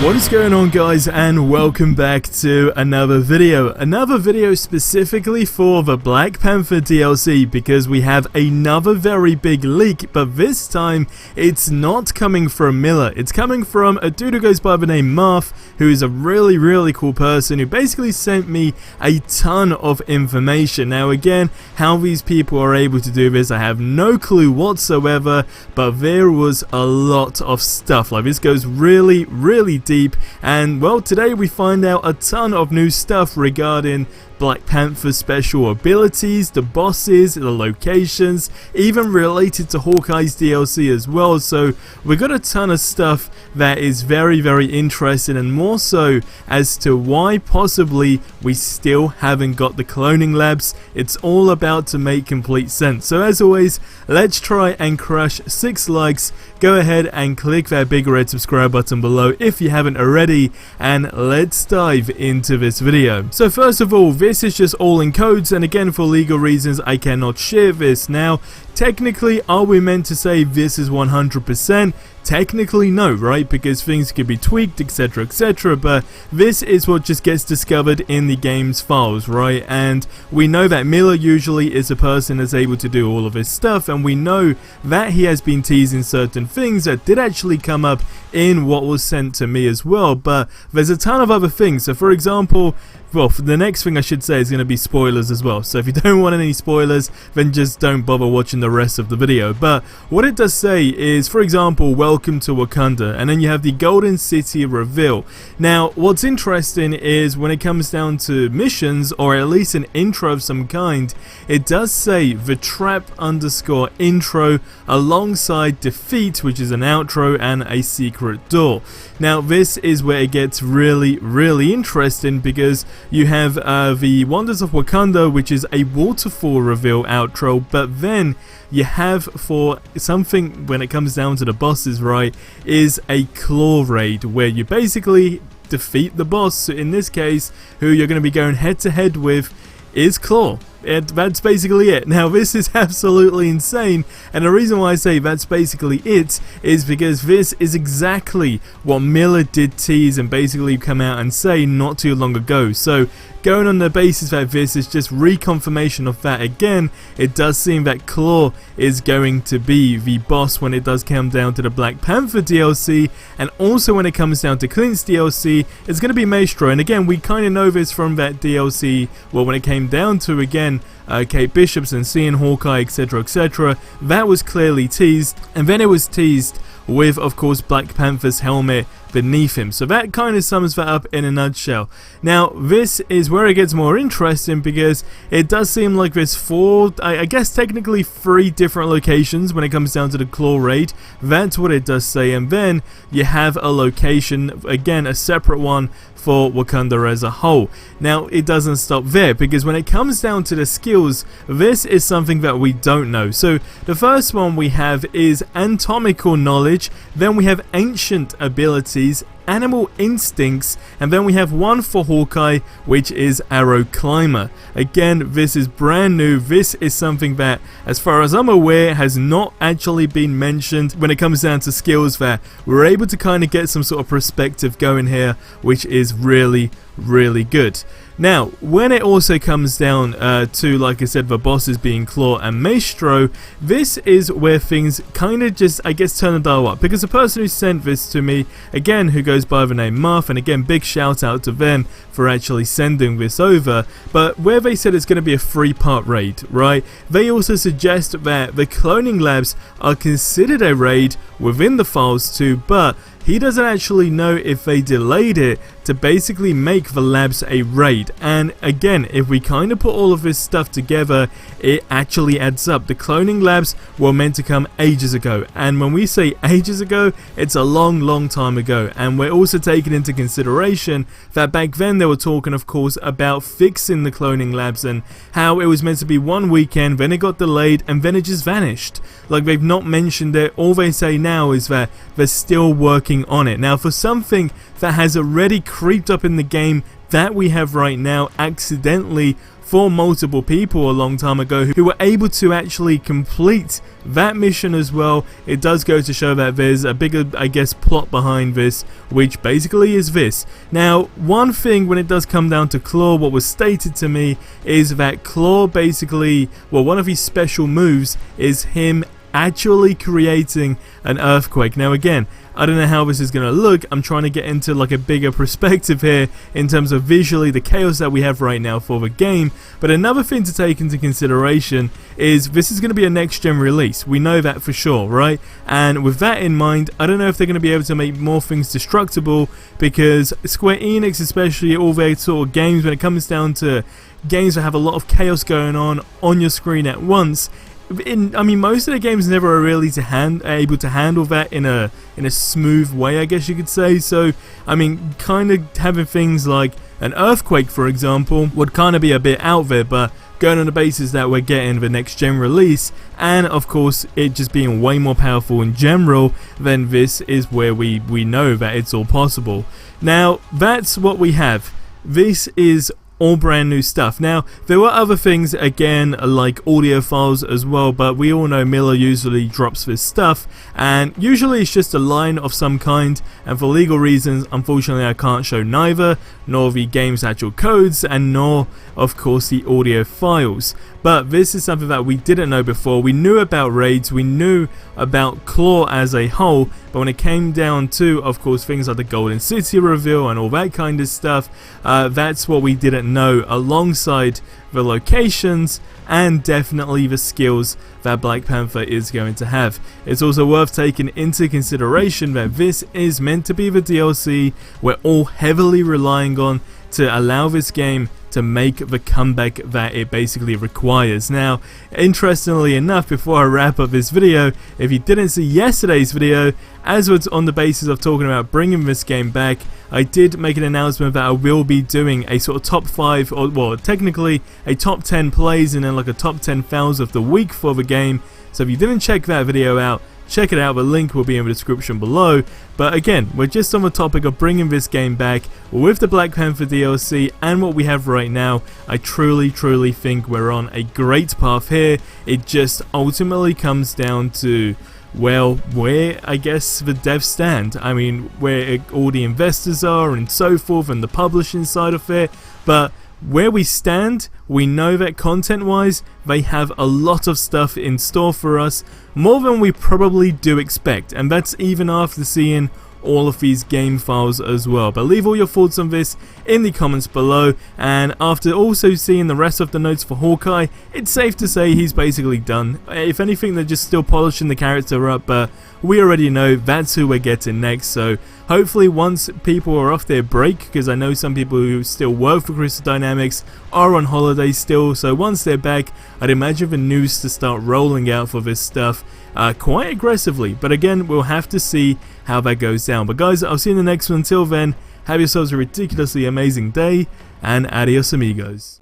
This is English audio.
What is going on, guys, and welcome back to another video specifically for the Black Panther DLC, because we have another very big leak, but this time it's not coming from Miller. It's coming from a dude who goes by the name Marth, who is a really cool person who basically sent me a ton of information. Now again, how these people are able to do this, I have no clue whatsoever, but there was a lot of stuff. Like, this goes really deep, and well, today we find out a ton of new stuff regarding Black Panther's special abilities, the bosses, the locations, even related to Hawkeye's DLC as well. So we got a ton of stuff that is very interesting, and more so as to why possibly we still haven't got the cloning labs. It's all about to make complete sense. So as always, let's try and crush 6 likes. Go ahead and click that big red subscribe button below if you haven't already, and let's dive into this video. So first of all, this is just all in codes, and again, for legal reasons I cannot share this. Now technically, are we meant to say this is 100%? Technically no, right? Because things could be tweaked, etc, but this is what just gets discovered in the game's files, right? And we know that Miller usually is a person that's able to do all of his stuff, and we know that he has been teasing certain things that did actually come up in what was sent to me as well. But there's a ton of other things. So for example, well, the next thing I should say is going to be spoilers as well. So if you don't want any spoilers, then just don't bother watching the rest of the video. But what it does say is, for example, welcome to Wakanda, and then you have the Golden City reveal. Now what's interesting is when it comes down to missions, or at least an intro of some kind, it does say the trap _ intro alongside defeat, which is an outro, and a secret door. Now this is where it gets really interesting, because you have the Wonders of Wakanda, which is a waterfall reveal outro, but then you have, for something when it comes down to the bosses, right, is a claw raid where you basically defeat the boss. So in this case, who you're going to be going head to head with is Claw. That's basically it. Now this is absolutely insane, and the reason why I say that's basically it is because this is exactly what Miller did tease and basically come out and say not too long ago. So going on the basis that this is just reconfirmation of that again, it does seem that Claw is going to be the boss when it does come down to the Black Panther DLC, and also when it comes down to Clint's DLC, it's going to be Maestro. And again, we kind of know this from that DLC, well, when it came down to, again, Kate Bishop's and seeing Hawkeye, etc, that was clearly teased, and then it was teased with, of course, Black Panther's helmet beneath him. So that kind of sums that up in a nutshell. Now this is where it gets more interesting, because it does seem like there's 4, I guess technically 3 different locations when it comes down to the Claw raid. That's what it does say, and then you have a location, again a separate one for Wakanda as a whole. Now it doesn't stop there, because when it comes down to the skills, this is something that we don't know. So the first one we have is anatomical knowledge, then we have ancient abilities, animal instincts, and then we have one for Hawkeye, which is arrow climber. Again, this is brand new. This is something that, as far as I'm aware, has not actually been mentioned when it comes down to skills. That we're able to kind of get some sort of perspective going here, which is really good. Now, when it also comes down to, like I said, the bosses being Claw and Maestro, this is where things kind of just, I guess, turn the dial up, because the person who sent this to me, again, who goes by the name Marth, and again, big shout out to them for actually sending this over, but where they said it's going to be a 3-part raid, right, they also suggest that the cloning labs are considered a raid within the files too, but he doesn't actually know if they delayed it to basically make the labs a raid. And again, if we kind of put all of this stuff together, it actually adds up. The cloning labs were meant to come ages ago, and when we say ages ago, it's a long time ago. And we're also taking into consideration that back then they were talking, of course, about fixing the cloning labs and how it was meant to be one weekend, then it got delayed, and then it just vanished. Like, they've not mentioned it. All they say now is that they're still working on it. Now, for something that has already creeped up in the game that we have right now accidentally for multiple people a long time ago who were able to actually complete that mission as well. It does go to show that there's a bigger, I guess, plot behind this, which basically is this. Now, one thing when it does come down to Claw, what was stated to me is that Claw basically, well, one of his special moves is him actually creating an earthquake. Now again, I don't know how this is going to look. I'm trying to get into like a bigger perspective here in terms of visually the chaos that we have right now for the game. But another thing to take into consideration is this is going to be a next gen release. We know that for sure, right? And with that in mind, I don't know if they're going to be able to make more things destructible, because Square Enix, especially all their sort of games, when it comes down to games that have a lot of chaos going on your screen at once, I mean, most of the games never are really able to handle that in a smooth way, I guess you could say. So, I mean, kind of having things like an earthquake, for example, would kind of be a bit out there, but going on the basis that we're getting the next gen release, and of course it just being way more powerful in general, then this is where we know that it's all possible. Now, that's what we have. This is all brand new stuff. Now, there were other things, again, like audio files as well, but we all know Miller usually drops this stuff, and usually it's just a line of some kind, and for legal reasons, unfortunately, I can't show neither, nor the game's actual codes, and nor, of course, the audio files. But this is something that we didn't know before. We knew about raids, we knew about Claw as a whole, but when it came down to, of course, things like the Golden City reveal and all that kind of stuff, that's what we didn't know, alongside the locations and definitely the skills that Black Panther is going to have. It's also worth taking into consideration that this is meant to be the DLC we're all heavily relying on to allow this game to make the comeback that it basically requires. Now, interestingly enough, before I wrap up this video, if you didn't see yesterday's video, as was on the basis of talking about bringing this game back, I did make an announcement that I will be doing a sort of top 5, or well, technically a top 10 plays and then like a top 10 fails of the week for the game. So if you didn't check that video out, check it out, the link will be in the description below. But again, we're just on the topic of bringing this game back with the Black Panther DLC and what we have right now. I truly think we're on a great path here. It just ultimately comes down to, well, where I guess the devs stand. I mean, where all the investors are and so forth, and the publishing side of it. But where we stand, we know that content-wise, they have a lot of stuff in store for us, more than we probably do expect, and that's even after seeing all of these game files as well. But leave all your thoughts on this in the comments below, and after also seeing the rest of the notes for Hawkeye, it's safe to say he's basically done. If anything, they're just still polishing the character up, but we already know that's who we're getting next. So hopefully once people are off their break, because I know some people who still work for Crystal Dynamics are on holiday still, so once they're back, I'd imagine the news to start rolling out for this stuff quite aggressively. But again, we'll have to see how that goes down. But guys, I'll see you in the next one. Until then, have yourselves a ridiculously amazing day, and adios amigos.